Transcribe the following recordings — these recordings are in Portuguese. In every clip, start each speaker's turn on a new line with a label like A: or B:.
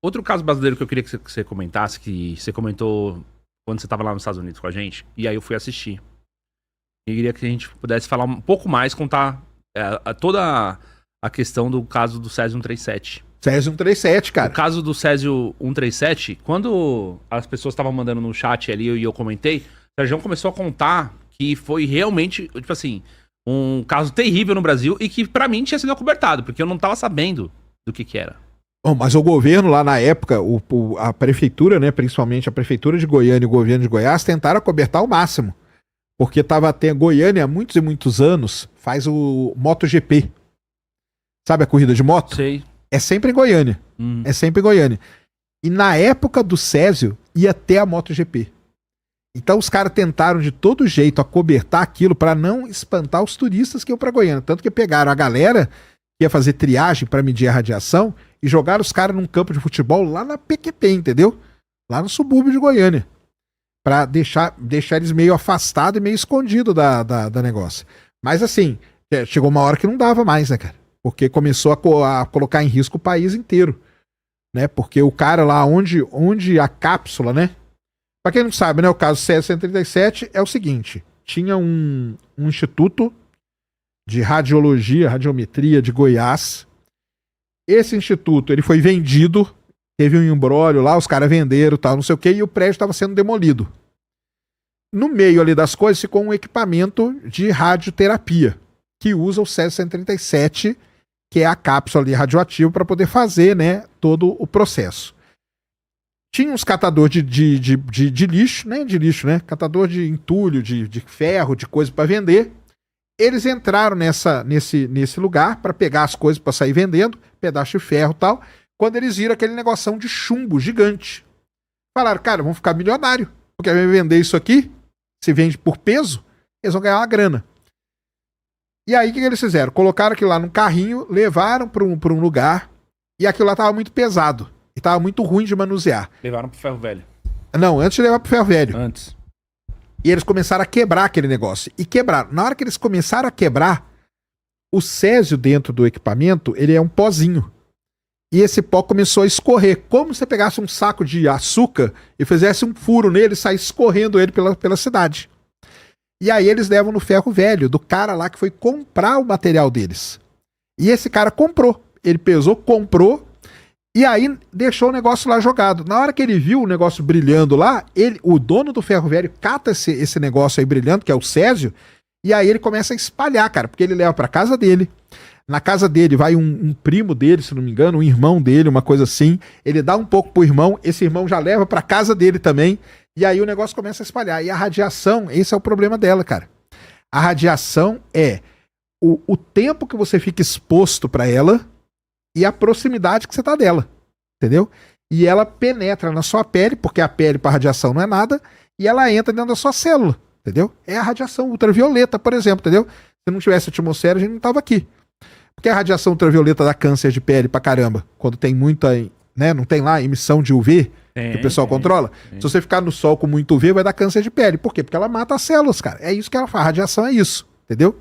A: Outro caso brasileiro que eu queria que você comentasse, que você comentou quando você estava lá nos Estados Unidos com a gente, e aí eu fui assistir. Eu queria que a gente pudesse falar um pouco mais, contar toda a questão do caso do Césio 137.
B: Césio 137, cara.
A: O caso do Césio 137, quando as pessoas estavam mandando no chat ali e eu comentei, o Sérgio começou a contar que foi realmente, tipo assim, um caso terrível no Brasil e que pra mim tinha sido acobertado, porque eu não tava sabendo do que era.
B: Bom, mas o governo lá na época, a prefeitura, né, principalmente a prefeitura de Goiânia e o governo de Goiás, tentaram acobertar ao máximo. Porque tava até Goiânia há muitos e muitos anos, faz o MotoGP. Sabe a corrida de moto?
A: Sei.
B: É sempre em Goiânia. É sempre em Goiânia. E na época do Césio, ia até a MotoGP. Então os caras tentaram de todo jeito acobertar aquilo para não espantar os turistas que iam para Goiânia. Tanto que pegaram a galera que ia fazer triagem para medir a radiação e jogaram os caras num campo de futebol lá na PQP, entendeu? Lá no subúrbio de Goiânia. Pra deixar eles meio afastados e meio escondidos da negócio. Mas assim, chegou uma hora que não dava mais, né, cara? Porque começou a colocar em risco o país inteiro. Né? Porque o cara lá onde a cápsula, né? Pra quem não sabe, né? O caso Césio 137 é o seguinte. Tinha um instituto de radiometria de Goiás. Esse instituto, ele foi vendido. Teve um imbróglio lá, os caras venderam, tal, não sei o que, e o prédio estava sendo demolido. No meio ali das coisas ficou um equipamento de radioterapia, que usa o Césio 137, que é a cápsula ali radioativa, para poder fazer, né, todo o processo. Tinha uns catadores de lixo, né? De lixo, né? Catador de entulho, de ferro, de coisa para vender. Eles entraram nesse lugar para pegar as coisas para sair vendendo, pedaço de ferro e tal. Quando eles viram aquele negoção de chumbo gigante. Falaram, cara, vamos ficar milionário. Porque vai vender isso aqui, se vende por peso, eles vão ganhar uma grana. E aí o que eles fizeram? Colocaram aquilo lá num carrinho, levaram para um lugar, e aquilo lá estava muito pesado. E estava muito ruim de manusear.
A: Levaram pro ferro velho.
B: Não, antes de levar pro ferro velho.
A: Antes.
B: E eles começaram a quebrar aquele negócio. E quebraram. Na hora que eles começaram a quebrar, o Césio dentro do equipamento, ele é um pozinho. E esse pó começou a escorrer. Como se você pegasse um saco de açúcar e fizesse um furo nele e saísse escorrendo ele pela cidade. E aí eles levam no ferro velho, do cara lá que foi comprar o material deles. E esse cara comprou. Ele pesou, comprou, e aí deixou o negócio lá jogado. Na hora que ele viu o negócio brilhando lá, o dono do ferro velho cata esse negócio aí brilhando, que é o Césio, e aí ele começa a espalhar, cara, porque ele leva pra casa dele. Na casa dele vai um primo dele, se não me engano, um irmão dele, uma coisa assim. Ele dá um pouco pro irmão, esse irmão já leva pra casa dele também. E aí o negócio começa a espalhar. E a radiação, esse é o problema dela, cara. A radiação é o tempo que você fica exposto pra ela e a proximidade que você tá dela. Entendeu? E ela penetra na sua pele, porque a pele pra radiação não é nada, e ela entra dentro da sua célula. Entendeu? É a radiação ultravioleta, por exemplo, entendeu? Se não tivesse atmosfera, a gente não tava aqui. Porque a radiação ultravioleta dá câncer de pele pra caramba. Quando tem muita, né, não tem lá emissão de UV que o pessoal controla. Se você ficar no sol com muito UV, vai dar câncer de pele. Por quê? Porque ela mata as células, cara. É isso que ela faz. A radiação é isso, entendeu?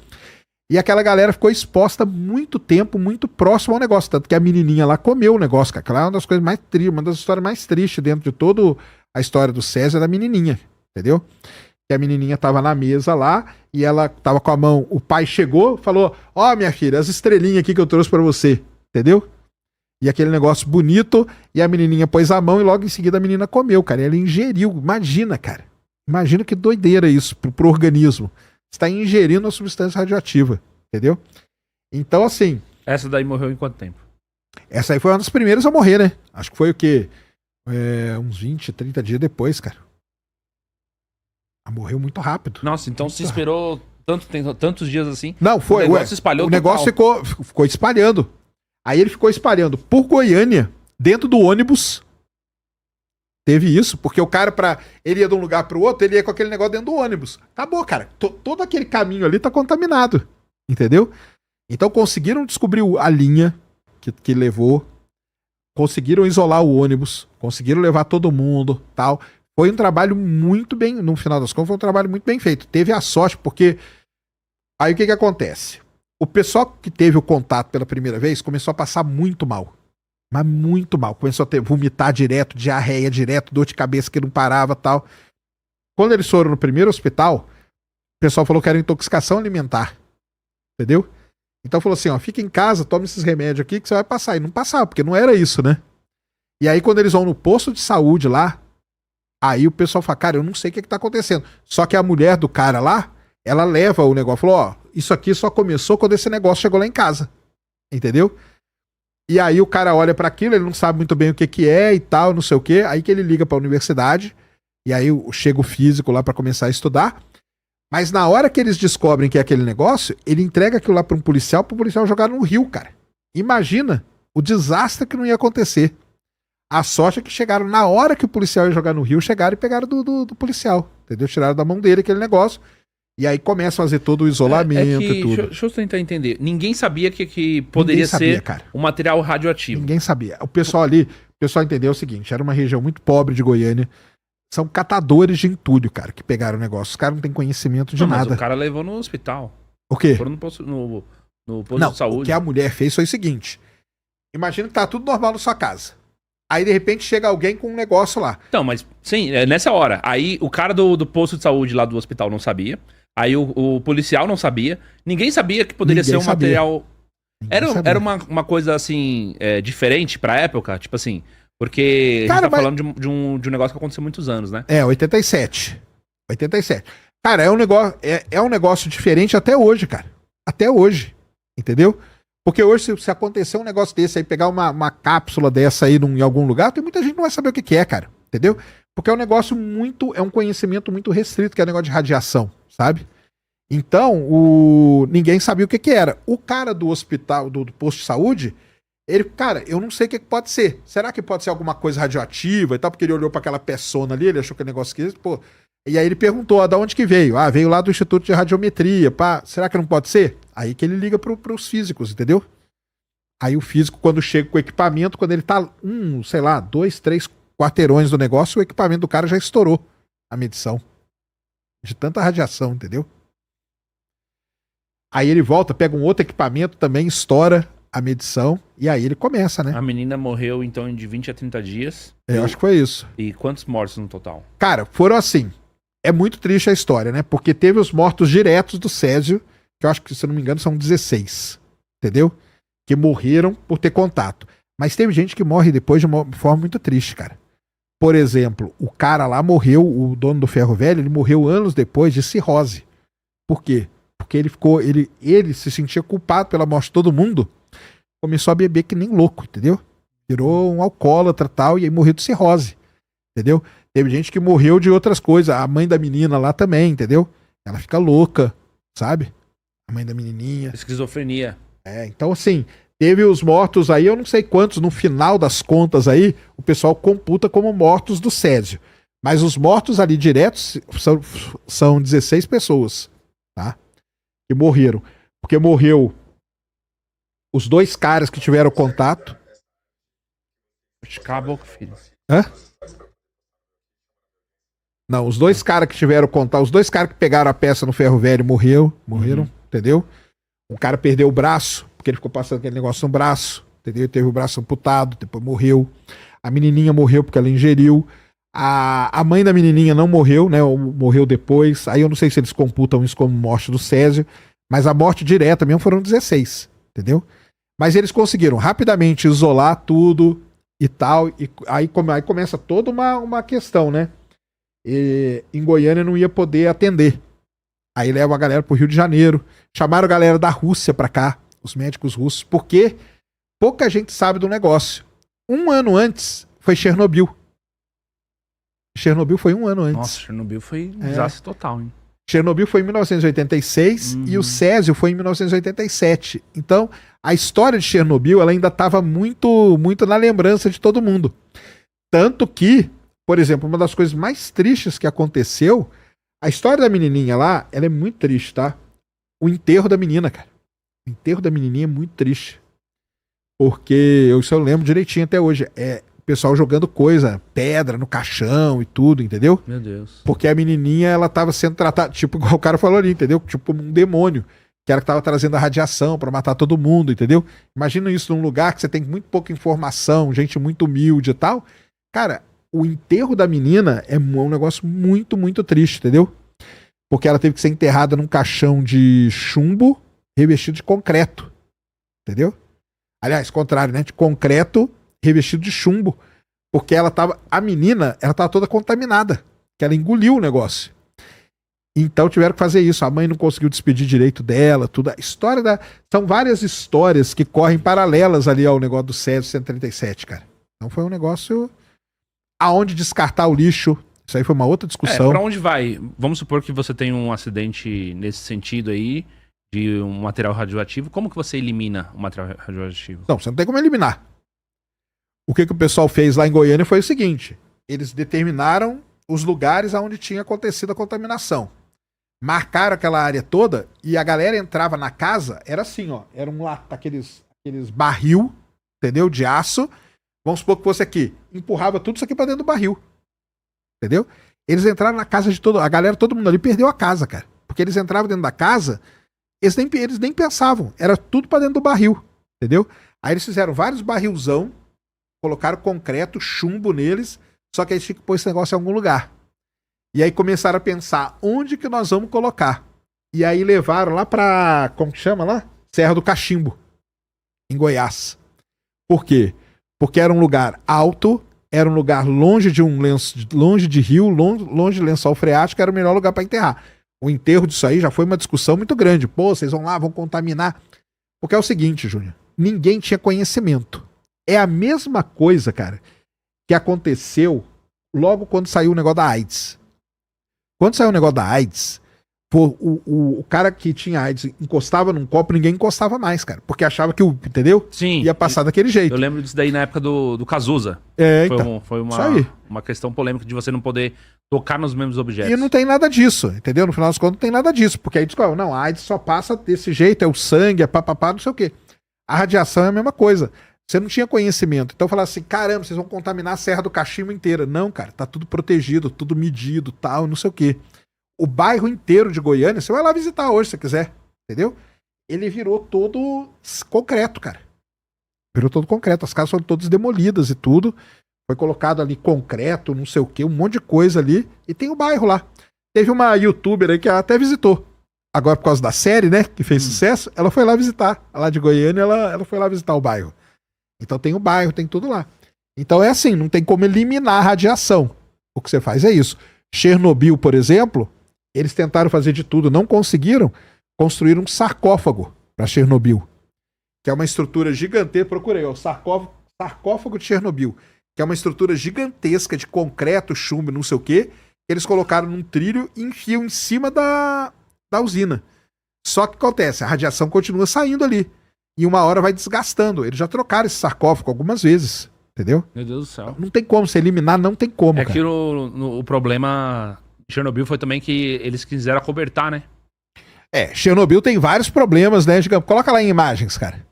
B: E aquela galera ficou exposta muito tempo, muito próximo ao negócio. Tanto que a menininha lá comeu o negócio, cara. Aquela é uma das coisas mais tristes, uma das histórias mais tristes dentro de toda a história do Césio é da menininha, entendeu? Que a menininha tava na mesa lá e ela tava com a mão, o pai chegou, falou, ó, minha filha, as estrelinhas aqui que eu trouxe pra você, entendeu? E aquele negócio bonito, e a menininha pôs a mão e logo em seguida a menina comeu, cara, e ela ingeriu, imagina, cara, imagina que doideira isso pro organismo, você tá ingerindo uma substância radioativa, entendeu? Então assim...
A: Essa daí morreu em quanto tempo?
B: Essa aí foi uma das primeiras a morrer, né? Acho que foi o quê? Uns 20, 30 dias depois, cara. Morreu muito rápido.
A: Nossa, então se esperou tantos dias assim?
B: Não, foi.
A: O negócio espalhou.
B: O negócio ficou espalhando. Aí ele ficou espalhando por Goiânia, dentro do ônibus. Teve isso, porque o cara, ele ia de um lugar pro outro, ele ia com aquele negócio dentro do ônibus. Acabou, cara. Todo aquele caminho ali tá contaminado. Entendeu? Então conseguiram descobrir a linha que levou. Conseguiram isolar o ônibus. Conseguiram levar todo mundo, tal. Foi um trabalho muito bem, no final das contas, foi um trabalho muito bem feito. Teve a sorte, porque aí o que acontece? O pessoal que teve o contato pela primeira vez começou a passar muito mal. Mas muito mal. Começou a ter vomitar direto, diarreia direto, dor de cabeça que não parava, tal. Quando eles foram no primeiro hospital, o pessoal falou que era intoxicação alimentar. Entendeu? Então falou assim, ó, fica em casa, toma esses remédios aqui que você vai passar. E não passava, porque não era isso, né? E aí quando eles vão no posto de saúde lá, aí o pessoal fala, cara, eu não sei o que tá acontecendo. Só que a mulher do cara lá, ela leva o negócio, falou, ó, isso aqui só começou quando esse negócio chegou lá em casa. Entendeu? E aí o cara olha pra aquilo, ele não sabe muito bem o que que é e tal, não sei o que. Aí que ele liga pra universidade, e aí chega o físico lá pra começar a estudar. Mas na hora que eles descobrem que é aquele negócio, ele entrega aquilo lá pra um policial, pro policial jogar no rio, cara. Imagina o desastre que não ia acontecer. A sorte é que chegaram na hora que o policial ia jogar no rio, chegaram e pegaram do policial, entendeu? Tiraram da mão dele aquele negócio. E aí começa a fazer todo o isolamento e tudo.
A: Deixa eu tentar entender. Ninguém sabia que poderia ser um material radioativo.
B: Ninguém sabia. O pessoal entendeu o seguinte, era uma região muito pobre de Goiânia. São catadores de entulho, cara, que pegaram o negócio. Os caras não têm conhecimento de nada.
A: Mas o cara levou no hospital.
B: O quê?
A: Foram no posto de saúde.
B: O que a mulher fez foi o seguinte. Imagina que tá tudo normal na sua casa. Aí, de repente, chega alguém com um negócio lá.
A: Então, mas, sim, nessa hora. Aí, o cara do posto de saúde lá do hospital não sabia. Aí, o policial não sabia. Ninguém sabia que poderia ser um material... Era uma coisa, assim, diferente pra época? Tipo assim... Porque
B: cara,
A: a gente tá falando de um negócio que aconteceu há muitos anos, né?
B: 87. 87. Cara, é um negócio diferente até hoje, cara. Até hoje. Entendeu? Porque hoje, se acontecer um negócio desse aí, pegar uma cápsula dessa aí em algum lugar, tem muita gente que não vai saber o que é, cara. Entendeu? Porque é um negócio é um conhecimento muito restrito, que é o negócio de radiação, sabe? Então, ninguém sabia o que era. O cara do hospital, do posto de saúde, ele, cara, eu não sei o que pode ser. Será que pode ser alguma coisa radioativa e tal? Porque ele olhou para aquela peçona ali, ele achou que o negócio que pô. E aí ele perguntou, da onde que veio? Ah, veio lá do Instituto de Radiometria, pá. Será que não pode ser? Aí que ele liga pros físicos, entendeu? Aí o físico, quando chega com o equipamento, quando ele tá, sei lá, 2, 3 quarteirões do negócio, o equipamento do cara já estourou a medição. De tanta radiação, entendeu? Aí ele volta, pega um outro equipamento também, estoura a medição, e aí ele começa, né?
A: A menina morreu, então, de 20 a 30 dias.
B: Eu acho que foi isso.
A: E quantos mortos no total?
B: Cara, foram assim. É muito triste a história, né? Porque teve os mortos diretos do Césio, que eu acho que, se eu não me engano, são 16. Entendeu? Que morreram por ter contato. Mas teve gente que morre depois de uma forma muito triste, cara. Por exemplo, o cara lá morreu, o dono do ferro velho, ele morreu anos depois de cirrose. Por quê? Porque ele se sentia culpado pela morte de todo mundo. Começou a beber que nem louco, entendeu? Virou um alcoólatra e tal, e aí morreu de cirrose, entendeu? Teve gente que morreu de outras coisas. A mãe da menina lá também, entendeu? Ela fica louca, sabe? A mãe da menininha.
A: Esquizofrenia.
B: Então assim, teve os mortos aí, eu não sei quantos, no final das contas aí, o pessoal computa como mortos do Césio. Mas os mortos ali diretos são 16 pessoas, tá? Que morreram. Porque morreu os 2 caras que tiveram contato.
A: Cala a boca, filho.
B: Hã? Não, os 2 caras que tiveram contato, os 2 caras que pegaram a peça no ferro velho morreram, entendeu? Um cara perdeu o braço, porque ele ficou passando aquele negócio no braço, entendeu? Ele teve o braço amputado, depois morreu. A menininha morreu porque ela ingeriu. A mãe da menininha não morreu, né? Morreu depois. Aí eu não sei se eles computam isso como morte do Césio, mas a morte direta mesmo foram 16, entendeu? Mas eles conseguiram rapidamente isolar tudo e tal. E aí começa toda uma questão, né? E em Goiânia não ia poder atender. Aí leva a galera pro Rio de Janeiro. Chamaram a galera da Rússia pra cá, os médicos russos, porque pouca gente sabe do negócio. 1 ano antes foi Chernobyl. Chernobyl foi 1 ano antes.
A: Nossa, Chernobyl foi um desastre total, hein?
B: Chernobyl foi em 1986 e o Césio foi em 1987. Então, a história de Chernobyl ela ainda estava muito, muito na lembrança de todo mundo. Tanto que, por exemplo, uma das coisas mais tristes que aconteceu, a história da menininha lá, ela é muito triste, tá? O enterro da menina, cara. O enterro da menininha é muito triste. Porque, isso eu lembro direitinho até hoje, o pessoal jogando pedra no caixão e tudo, entendeu?
A: Meu Deus.
B: Porque a menininha, ela tava sendo tratada, tipo, igual o cara falou ali, entendeu? Tipo, um demônio. que era que tava trazendo a radiação pra matar todo mundo, entendeu? Imagina isso num lugar que você tem muito pouca informação, gente muito humilde e tal. Cara, o enterro da menina é um negócio muito, muito triste, entendeu? Porque ela teve que ser enterrada num caixão de chumbo revestido de concreto, entendeu? Aliás, contrário, né? De concreto revestido de chumbo. Porque a menina, ela tava toda contaminada, que ela engoliu o negócio. Então tiveram que fazer isso. A mãe não conseguiu despedir direito dela, tudo. A história são várias histórias que correm paralelas ali ao negócio do Césio 137, cara. Então foi um negócio aonde descartar o lixo. Isso aí foi uma outra discussão.
A: Pra onde vai? Vamos supor que você tem um acidente nesse sentido aí, de um material radioativo. Como que você elimina o material radioativo?
B: Não, você não tem como eliminar. O que o pessoal fez lá em Goiânia foi o seguinte. Eles determinaram os lugares onde tinha acontecido a contaminação. Marcaram aquela área toda e a galera entrava na casa, era assim, ó, era aqueles barril, entendeu? De aço. Vamos supor que fosse aqui, empurrava tudo isso aqui pra dentro do barril. Entendeu? Eles entraram na casa de todo mundo ali perdeu a casa, cara. Porque eles entravam dentro da casa, eles nem pensavam, era tudo pra dentro do barril, entendeu? Aí eles fizeram vários barrilzão, colocaram concreto, chumbo neles, só que aí tinha que pôr esse negócio em algum lugar. E aí começaram a pensar, onde que nós vamos colocar? E aí levaram lá pra, como que chama lá? Serra do Cachimbo, em Goiás. Por quê? Porque era um lugar alto, era um lugar longe de longe de rio, longe de lençol freático, era o melhor lugar para enterrar. O enterro disso aí já foi uma discussão muito grande. Pô, vocês vão lá, vão contaminar. Porque é o seguinte, Júnior, ninguém tinha conhecimento. É a mesma coisa, cara, que aconteceu logo quando saiu o negócio da AIDS. Quando saiu o negócio da AIDS, pô, o cara que tinha AIDS encostava num copo, ninguém encostava mais, cara. Porque achava que entendeu?
A: Sim.
B: Ia passar daquele jeito.
A: Eu lembro disso daí na época do Cazuza.
B: Então.
A: Foi
B: isso
A: uma questão polêmica de você não poder tocar nos mesmos objetos.
B: E não tem nada disso, entendeu? No final das contas não tem nada disso. Porque aí diz, não, a AIDS só passa desse jeito, é o sangue, é papapá, não sei o quê. A radiação é a mesma coisa. Você não tinha conhecimento. Então falava assim, caramba, vocês vão contaminar a Serra do Cachimbo inteira. Não, cara, tá tudo protegido, tudo medido, tal, não sei o quê. O bairro inteiro de Goiânia, você vai lá visitar hoje se quiser, entendeu? Ele virou todo concreto, cara. Virou todo concreto. As casas foram todas demolidas e tudo. Foi colocado ali concreto, não sei o quê, um monte de coisa ali. E tem o bairro lá. Teve uma youtuber aí que ela até visitou. Agora, por causa da série, né, que fez sucesso, ela foi lá visitar. Lá de Goiânia, ela foi lá visitar o bairro. Então tem o bairro, tem tudo lá. Então é assim, não tem como eliminar a radiação. O que você faz é isso. Chernobyl, por exemplo, eles tentaram fazer de tudo, não conseguiram construir um sarcófago para Chernobyl, que é uma estrutura gigantesca. Procurei, ó, sarcófago de Chernobyl, que é uma estrutura gigantesca de concreto, chumbo, não sei o quê. Eles colocaram num trilho e enfiam em cima da usina. Só que acontece, a radiação continua saindo ali. E uma hora vai desgastando. Eles já trocaram esse sarcófago algumas vezes, entendeu?
A: Meu Deus do céu.
B: Não tem como se eliminar, não tem como,
A: É
B: cara.
A: que o problema de Chernobyl foi também que eles quiseram acobertar, né?
B: Chernobyl tem vários problemas, né? Digamos, coloca lá em imagens, cara.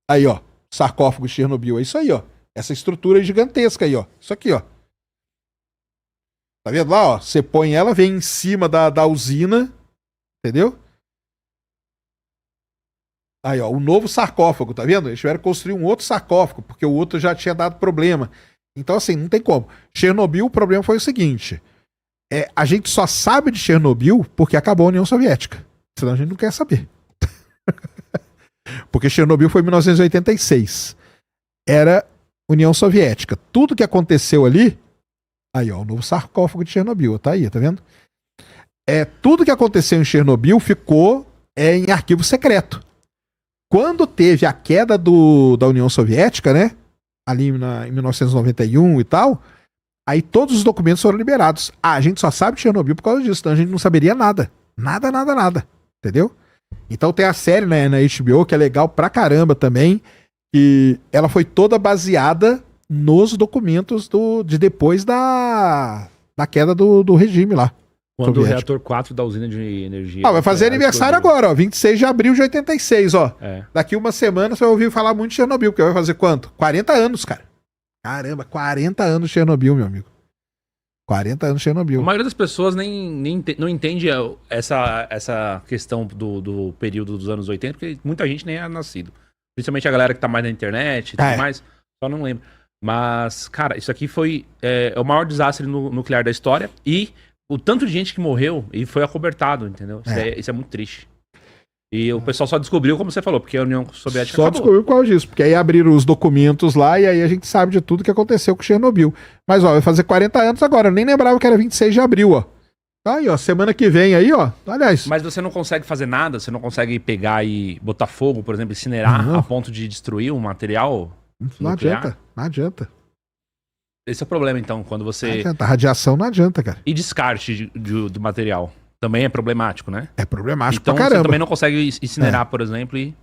B: Aí, ó. Sarcófago de Chernobyl. É isso aí, ó. Essa estrutura gigantesca aí, ó. Isso aqui, ó. Tá vendo lá, ó? Você põe ela, vem em cima da usina. Entendeu? Aí, ó, o novo sarcófago, tá vendo? Eles tiveram que construir um outro sarcófago, porque o outro já tinha dado problema. Então, assim, não tem como. Chernobyl, o problema foi o seguinte. A gente só sabe de Chernobyl porque acabou a União Soviética. Senão a gente não quer saber. Porque Chernobyl foi em 1986. Era União Soviética. Tudo que aconteceu ali... Aí, ó, o novo sarcófago de Chernobyl. Tá aí, tá vendo? Tudo que aconteceu em Chernobyl ficou em arquivo secreto. Quando teve a queda da União Soviética, né? Ali em 1991 e tal, aí todos os documentos foram liberados. A gente só sabe de Chernobyl por causa disso, então a gente não saberia nada. Nada. Entendeu? Então tem a série, né, na HBO, que é legal pra caramba também, e ela foi toda baseada nos documentos de depois da queda do regime lá.
A: Quando
B: soviético.
A: o reator 4 da usina de energia...
B: Vai fazer aniversário agora, ó, 26 de abril de 86, ó. Daqui uma semana você vai ouvir falar muito de Chernobyl, porque vai fazer quanto? 40 anos, cara. Caramba, 40 anos de Chernobyl, meu amigo. 40 anos de
A: A
B: Chernobyl.
A: maioria das pessoas não entende essa questão do período dos anos 80, porque muita gente nem é nascido. Principalmente a galera que tá mais na internet e tudo mais, só não lembra. Mas, cara, isso aqui foi o maior desastre nuclear da história e o tanto de gente que morreu e foi acobertado, entendeu? Isso é muito triste. E o pessoal só descobriu, como você falou, porque a União Soviética
B: só
A: acabou.
B: descobriu por causa disso, porque aí abriram os documentos lá e aí a gente sabe de tudo que aconteceu com Chernobyl. Mas, ó, vai fazer 40 anos agora, eu nem lembrava que era 26 de abril, ó. Aí, ó, semana que vem aí, ó, aliás.
A: Mas você não consegue fazer nada, você não consegue pegar e botar fogo, por exemplo, incinerar a ponto de destruir um material
B: Não
A: nuclear?
B: adianta, não adianta.
A: Esse é o problema, então, quando você...
B: Não adianta, a radiação não adianta, cara.
A: E descarte do material. Também é problemático, né?
B: É problemático
A: então,
B: pra caramba.
A: Você também não consegue incinerar, por exemplo, e...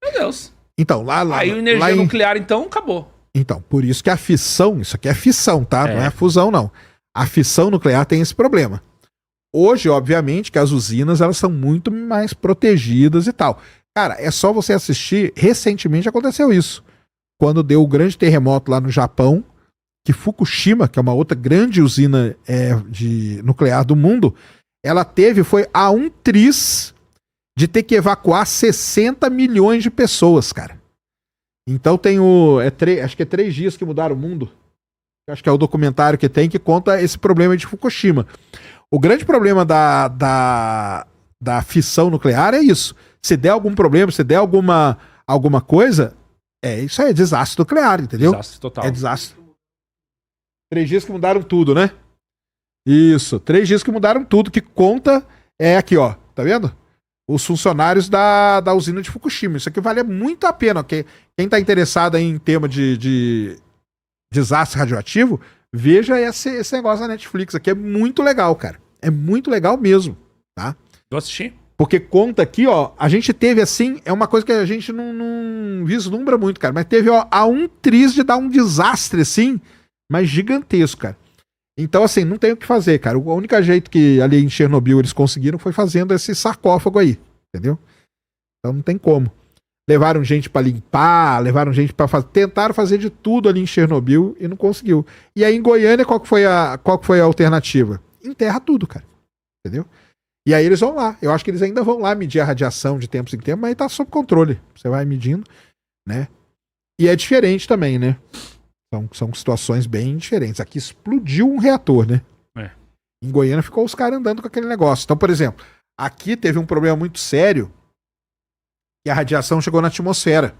A: Meu Deus.
B: Então, lá
A: aí a energia nuclear, então, acabou.
B: Então, por isso que a fissão, isso aqui é fissão, tá? Não é fusão, não. A fissão nuclear tem esse problema. Hoje, obviamente, que as usinas, elas são muito mais protegidas e tal. Cara, é só você assistir, recentemente aconteceu isso. Quando deu o grande terremoto lá no Japão, que Fukushima, que é uma outra grande usina de nuclear do mundo, ela foi a 1 tris de ter que evacuar 60 milhões de pessoas, cara. Então tem acho que é 3 dias que mudaram o mundo. Acho que é o documentário que tem que conta esse problema de Fukushima. O grande problema da fissão nuclear é isso. Se der algum problema, se der alguma coisa, isso aí é desastre nuclear, entendeu?
A: Desastre total.
B: É desastre. 3 dias que mudaram tudo, né? Isso, 3 dias que mudaram tudo, que conta aqui, ó, tá vendo? Os funcionários da usina de Fukushima. Isso aqui vale muito a pena, ok? Quem tá interessado em tema de desastre radioativo, veja esse negócio na Netflix aqui, é muito legal, cara. É muito legal mesmo, tá?
A: Eu assisti.
B: Porque conta aqui, ó, a gente teve assim, é uma coisa que a gente não vislumbra muito, cara, mas teve, ó, a 1 tris de dar um desastre assim, mas gigantesco, cara. Então, assim, não tem o que fazer, cara. O único jeito que ali em Chernobyl eles conseguiram foi fazendo esse sarcófago aí, entendeu? Então não tem como. Levaram gente pra limpar, levaram gente pra fazer, tentaram fazer de tudo ali em Chernobyl e não conseguiu. E aí em Goiânia, qual que foi a alternativa? Enterra tudo, cara. Entendeu? E aí eles vão lá. Eu acho que eles ainda vão lá medir a radiação de tempos em tempos, mas aí tá sob controle. Você vai medindo, né? E é diferente também, né? São situações bem diferentes. Aqui explodiu um reator, né? Em Goiânia ficou os caras andando com aquele negócio. Então, por exemplo, aqui teve um problema muito sério que a radiação chegou na atmosfera.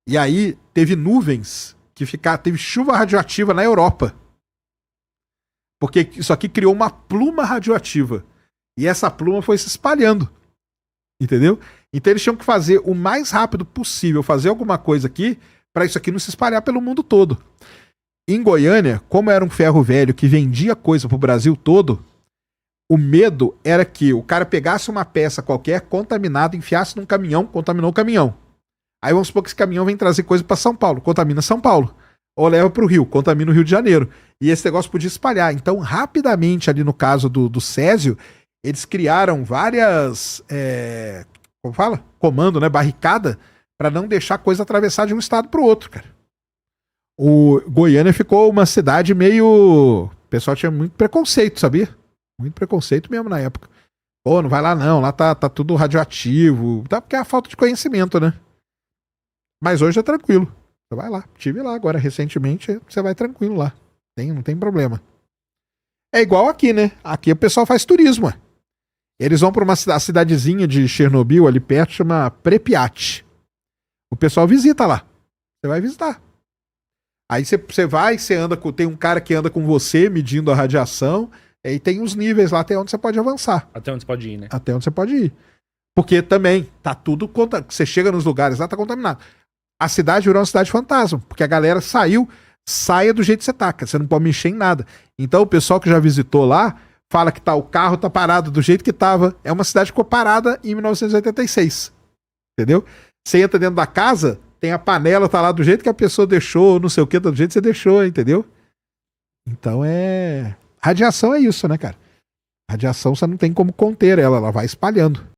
B: E aí teve nuvens teve chuva radioativa na Europa. Porque isso aqui criou uma pluma radioativa. E essa pluma foi se espalhando. Entendeu? Então eles tinham que fazer o mais rápido possível, fazer alguma coisa aqui para isso aqui não se espalhar pelo mundo todo. Em Goiânia, como era um ferro velho que vendia coisa pro Brasil todo, o medo era que o cara pegasse uma peça qualquer contaminada, enfiasse num caminhão, contaminou o caminhão. Aí vamos supor que esse caminhão vem trazer coisa para São Paulo, contamina São Paulo. Ou leva pro Rio, contamina o Rio de Janeiro. E esse negócio podia espalhar. Então, rapidamente, ali no caso do Césio, eles criaram várias, como fala? Comando, né? Barricada, para não deixar coisa atravessar de um estado pro outro, cara. O Goiânia ficou uma cidade meio... O pessoal tinha muito preconceito, sabia? Muito preconceito mesmo na época. Pô, não vai lá não, lá tá tudo radioativo. Tá, porque é a falta de conhecimento, né? Mas hoje é tranquilo. Você vai lá. Estive lá agora recentemente, você vai tranquilo lá. Não tem problema. É igual aqui, né? Aqui o pessoal faz turismo, ué. Eles vão pra uma cidadezinha de Chernobyl ali perto, chama Pripyat. O pessoal visita lá. Você vai visitar. Aí você vai, você anda tem um cara que anda com você medindo a radiação, e tem os níveis lá até onde você pode avançar.
A: Até onde você pode ir, né?
B: Até onde você pode ir. Porque também tá tudo... Você chega nos lugares lá, tá contaminado. A cidade virou uma cidade fantasma, porque a galera saia do jeito que você tá, você não pode mexer em nada. Então o pessoal que já visitou lá, fala que o carro tá parado do jeito que tava. É uma cidade que ficou parada em 1986. Entendeu? Você entra dentro da casa, tem a panela, tá lá do jeito que a pessoa deixou, não sei o que, do jeito que você deixou, entendeu? Então radiação é isso, né, cara? Radiação você não tem como conter ela vai espalhando.